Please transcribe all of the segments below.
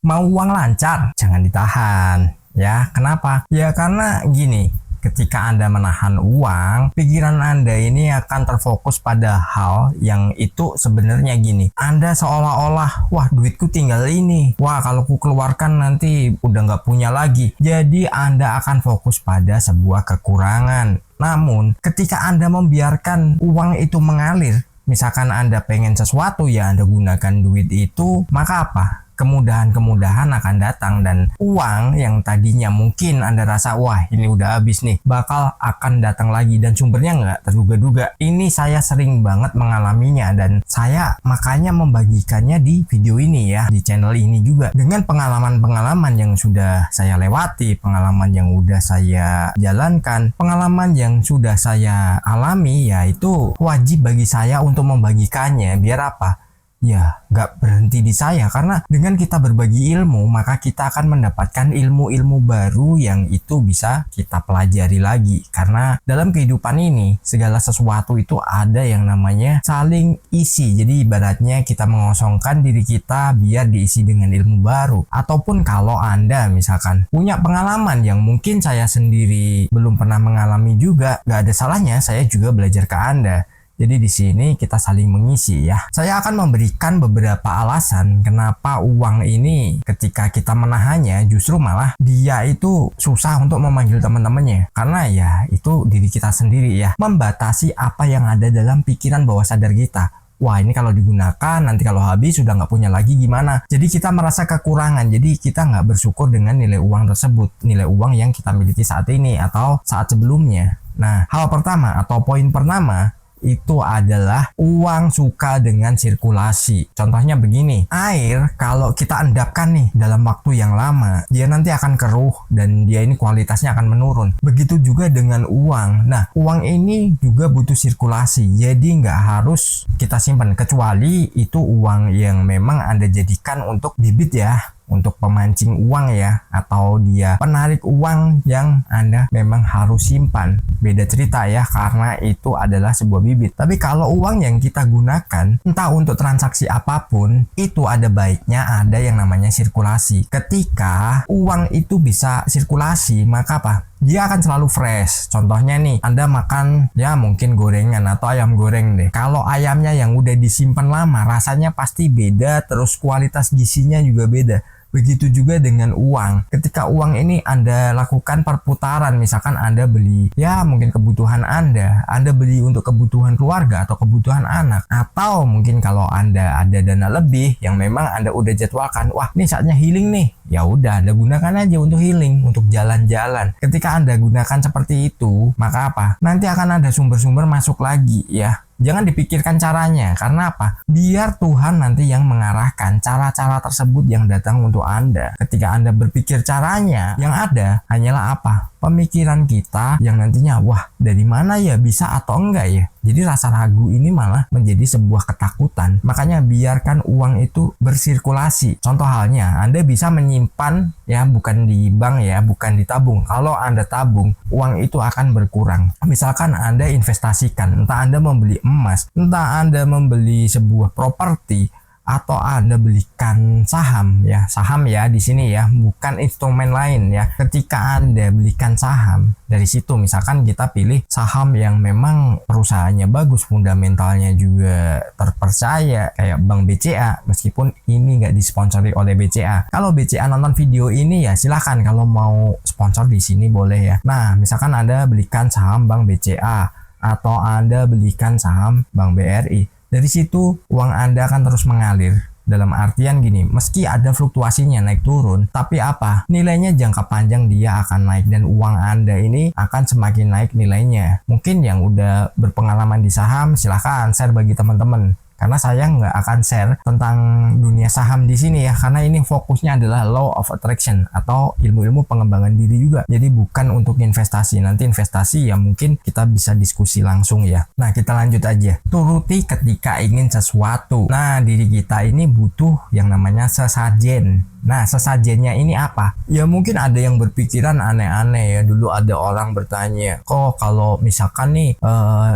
Mau uang lancar, jangan ditahan. Ya, kenapa? Ya karena gini, ketika Anda menahan uang, pikiran Anda ini akan terfokus pada hal yang itu sebenarnya gini. Anda seolah-olah, wah duitku tinggal ini. Wah kalau ku keluarkan nanti udah nggak punya lagi. Jadi Anda akan fokus pada sebuah kekurangan. Namun ketika Anda membiarkan uang itu mengalir, misalkan Anda pengen sesuatu ya Anda gunakan duit itu, maka apa? Kemudahan-kemudahan akan datang dan uang yang tadinya mungkin Anda rasa wah ini udah habis nih bakal akan datang lagi dan sumbernya nggak terduga-duga. Ini saya sering banget mengalaminya dan saya makanya membagikannya di video ini ya, di channel ini juga dengan pengalaman-pengalaman yang sudah saya lewati, pengalaman yang udah saya jalankan, pengalaman yang sudah saya alami, ya itu wajib bagi saya untuk membagikannya biar apa? Ya, nggak berhenti di saya karena dengan kita berbagi ilmu, maka kita akan mendapatkan ilmu-ilmu baru yang itu bisa kita pelajari lagi. Karena dalam kehidupan ini, segala sesuatu itu ada yang namanya saling isi. Jadi ibaratnya kita mengosongkan diri kita biar diisi dengan ilmu baru. Ataupun kalau Anda misalkan punya pengalaman yang mungkin saya sendiri belum pernah mengalami juga, nggak ada salahnya saya juga belajar ke Anda. Jadi di sini kita saling mengisi ya. Saya akan memberikan beberapa alasan kenapa uang ini ketika kita menahannya justru malah dia itu susah untuk memanggil teman-temannya. Karena ya itu diri kita sendiri ya. Membatasi apa yang ada dalam pikiran bawah sadar kita. Wah ini kalau digunakan nanti kalau habis sudah nggak punya lagi gimana. Jadi kita merasa kekurangan. Jadi kita nggak bersyukur dengan nilai uang tersebut. Nilai uang yang kita miliki saat ini atau saat sebelumnya. Nah hal pertama atau poin pertama itu adalah uang suka dengan sirkulasi. Contohnya begini, air kalau kita endapkan nih dalam waktu yang lama, dia nanti akan keruh dan dia ini kualitasnya akan menurun. Begitu juga dengan uang. Nah, uang ini juga butuh sirkulasi. Jadi nggak harus kita simpan kecuali itu uang yang memang Anda jadikan untuk bibit ya. Untuk pemancing uang ya, atau dia penarik uang yang Anda memang harus simpan. Beda cerita ya, karena itu adalah sebuah bibit. Tapi kalau uang yang kita gunakan, entah untuk transaksi apapun, itu ada baiknya ada yang namanya sirkulasi. Ketika uang itu bisa sirkulasi, maka apa? Dia akan selalu fresh. Contohnya nih, Anda makan ya mungkin gorengan atau ayam goreng deh. Kalau ayamnya yang udah disimpan lama, rasanya pasti beda, terus kualitas gizinya juga beda. Begitu juga dengan uang. Ketika uang ini Anda lakukan perputaran, misalkan Anda beli ya mungkin kebutuhan Anda beli untuk kebutuhan keluarga atau kebutuhan anak, atau mungkin kalau Anda ada dana lebih yang memang Anda udah jadwalkan, wah ini saatnya healing nih, ya udah Anda gunakan aja untuk healing, untuk jalan-jalan. Ketika Anda gunakan seperti itu, maka apa? Nanti akan ada sumber-sumber masuk lagi ya. Jangan dipikirkan caranya, karena apa? Biar Tuhan nanti yang mengarahkan cara-cara tersebut yang datang untuk Anda. Ketika Anda berpikir caranya, yang ada hanyalah apa? Pemikiran kita yang nantinya, wah dari mana ya bisa atau enggak ya? Jadi rasa ragu ini malah menjadi sebuah ketakutan. Makanya biarkan uang itu bersirkulasi. Contoh halnya, Anda bisa menyimpan ya bukan di bank ya, bukan ditabung. Kalau Anda tabung, uang itu akan berkurang. Misalkan Anda investasikan, entah Anda membeli emas, entah Anda membeli sebuah properti, atau Anda belikan saham ya di sini ya, bukan instrumen lain ya. Ketika Anda belikan saham, dari situ misalkan kita pilih saham yang memang perusahaannya bagus, fundamentalnya juga terpercaya kayak Bank BCA, meskipun ini nggak disponsori oleh BCA. Kalau BCA nonton video ini ya silahkan, kalau mau sponsor di sini boleh ya. Nah misalkan Anda belikan saham Bank BCA atau Anda belikan saham Bank BRI. Dari situ uang Anda akan terus mengalir. Dalam artian gini, meski ada fluktuasinya naik turun, tapi apa? Nilainya jangka panjang dia akan naik dan uang Anda ini akan semakin naik nilainya. Mungkin yang udah berpengalaman di saham silahkan share bagi teman-teman. Karena saya nggak akan share tentang dunia saham di sini ya, karena ini fokusnya adalah law of attraction atau ilmu-ilmu pengembangan diri juga. Jadi bukan untuk investasi. Nanti investasi ya mungkin kita bisa diskusi langsung ya. Nah kita lanjut aja. Turuti ketika ingin sesuatu. Nah diri kita ini butuh yang namanya sesajen. Nah, sesajennya ini apa? Ya mungkin ada yang berpikiran aneh-aneh ya. Dulu ada orang bertanya, kok kalau misalkan nih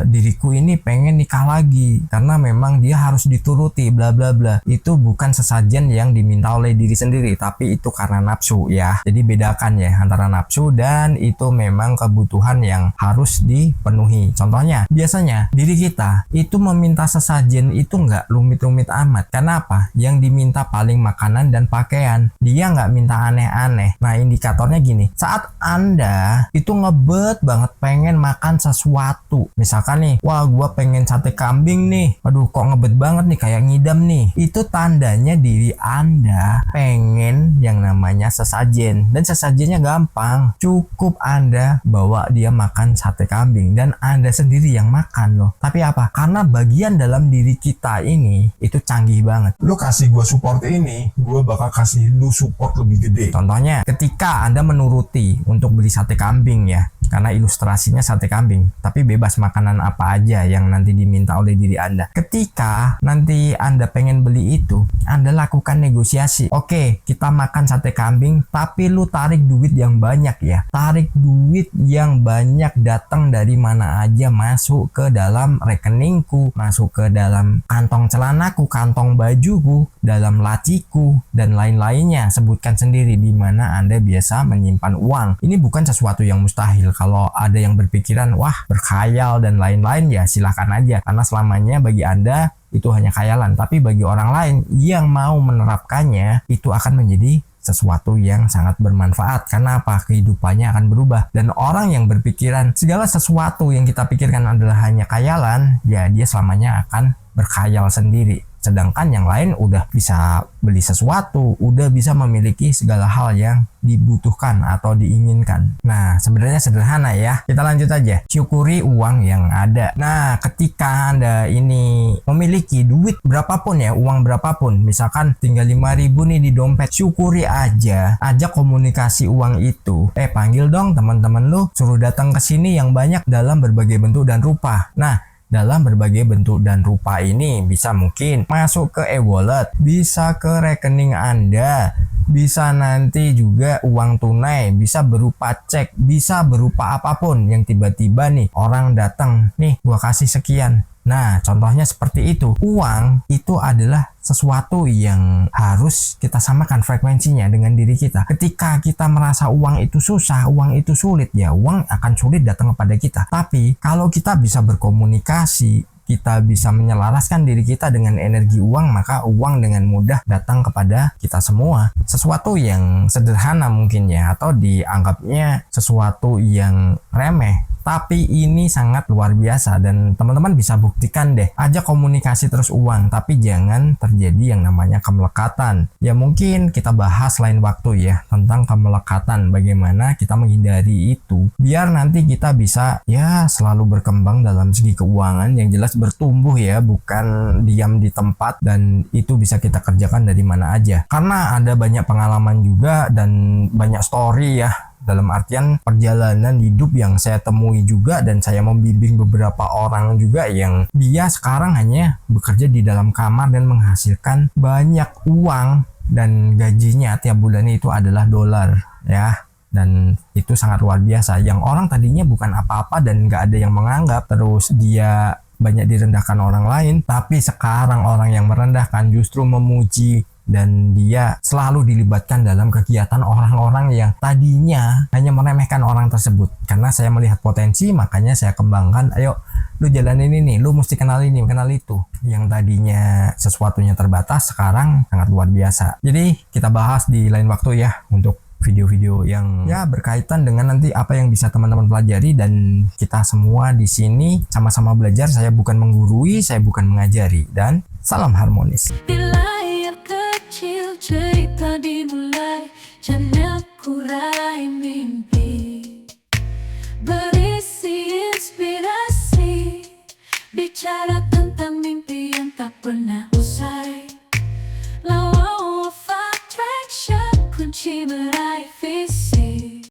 diriku ini pengen nikah lagi karena memang dia harus dituruti bla bla bla. Itu bukan sesajen yang diminta oleh diri sendiri, tapi itu karena nafsu ya. Jadi bedakan ya antara nafsu dan itu memang kebutuhan yang harus dipenuhi. Contohnya, biasanya diri kita itu meminta sesajen itu nggak rumit-rumit amat. Kenapa? Yang diminta paling makanan dan pakaian. Dia nggak minta aneh-aneh. Nah, indikatornya gini, saat Anda itu ngebet banget pengen makan sesuatu, misalkan nih, wah gua pengen sate kambing nih, aduh kok ngebet banget nih kayak ngidam nih, itu tandanya diri Anda pengen yang namanya sesajen. Dan sesajennya gampang, cukup Anda bawa dia makan sate kambing dan Anda sendiri yang makan loh. Tapi apa? Karena bagian dalam diri kita ini itu canggih banget. Lu kasih gua support ini, gua bakal kasih lu support lebih gede. Contohnya, ketika Anda menuruti untuk beli sate kambing ya, karena ilustrasinya sate kambing, tapi bebas makanan apa aja yang nanti diminta oleh diri Anda. Ketika nanti Anda pengen beli itu, Anda lakukan negosiasi. Oke, kita makan sate kambing, tapi lu tarik duit yang banyak ya. Tarik duit yang banyak datang dari mana aja, masuk ke dalam rekeningku, masuk ke dalam kantong celanaku, kantong bajuku, dalam laciku, dan lain-lainnya. Sebutkan sendiri di mana Anda biasa menyimpan uang. Ini bukan sesuatu yang mustahil. Kalau ada yang berpikiran, wah berkhayal dan lain-lain, ya silahkan aja. Karena selamanya bagi Anda itu hanya khayalan. Tapi bagi orang lain yang mau menerapkannya, itu akan menjadi sesuatu yang sangat bermanfaat. Karena apa? Kehidupannya akan berubah. Dan orang yang berpikiran segala sesuatu yang kita pikirkan adalah hanya khayalan, ya dia selamanya akan berkhayal sendiri. Sedangkan yang lain udah bisa beli sesuatu, udah bisa memiliki segala hal yang dibutuhkan atau diinginkan. Nah, sebenarnya sederhana ya. Kita lanjut aja. Syukuri uang yang ada. Nah, ketika Anda ini memiliki duit berapapun ya, uang berapapun, misalkan tinggal 5.000 nih di dompet, syukuri aja. Ajak komunikasi uang itu. Panggil dong teman-teman lu, suruh datang ke sini yang banyak dalam berbagai bentuk dan rupa. Nah, dalam berbagai bentuk dan rupa ini bisa mungkin masuk ke e-wallet, bisa ke rekening Anda, bisa nanti juga uang tunai, bisa berupa cek, bisa berupa apapun yang tiba-tiba nih orang datang, nih gua kasih sekian. Nah, contohnya seperti itu. Uang itu adalah sesuatu yang harus kita samakan frekuensinya dengan diri kita. Ketika kita merasa uang itu susah, uang itu sulit, ya uang akan sulit datang kepada kita. Tapi kalau kita bisa berkomunikasi, kita bisa menyelaraskan diri kita dengan energi uang, maka uang dengan mudah datang kepada kita semua. Sesuatu yang sederhana mungkin ya, atau dianggapnya sesuatu yang remeh, tapi ini sangat luar biasa. Dan teman-teman bisa buktikan deh, aja komunikasi terus uang, tapi jangan terjadi yang namanya kemelekatan. Ya mungkin kita bahas lain waktu ya tentang kemelekatan, bagaimana kita menghindari itu biar nanti kita bisa ya selalu berkembang dalam segi keuangan, yang jelas bertumbuh ya, bukan diam di tempat. Dan itu bisa kita kerjakan dari mana aja, karena ada banyak pengalaman juga dan banyak story ya, dalam artian perjalanan hidup yang saya temui juga, dan saya membimbing beberapa orang juga yang dia sekarang hanya bekerja di dalam kamar dan menghasilkan banyak uang, dan gajinya tiap bulannya itu adalah dolar ya. Dan itu sangat luar biasa, yang orang tadinya bukan apa-apa dan nggak ada yang menganggap, terus dia banyak direndahkan orang lain, tapi sekarang orang yang merendahkan justru memuji, dan dia selalu dilibatkan dalam kegiatan orang-orang yang tadinya hanya meremehkan orang tersebut. Karena saya melihat potensi, makanya saya kembangkan, ayo lu jalan ini nih, lu mesti kenal ini, kenal itu. Yang tadinya sesuatunya terbatas, sekarang sangat luar biasa. Jadi kita bahas di lain waktu ya, untuk video-video yang ya berkaitan dengan nanti apa yang bisa teman-teman pelajari, dan kita semua di sini sama-sama belajar. Saya bukan menggurui, saya bukan mengajari, dan salam harmonis. Di layar kecil cerita dimulai, channel Kurai Mimpi, berisi inspirasi, bicara tentang mimpi yang tak pernah usai. Law of attraction, kunci berada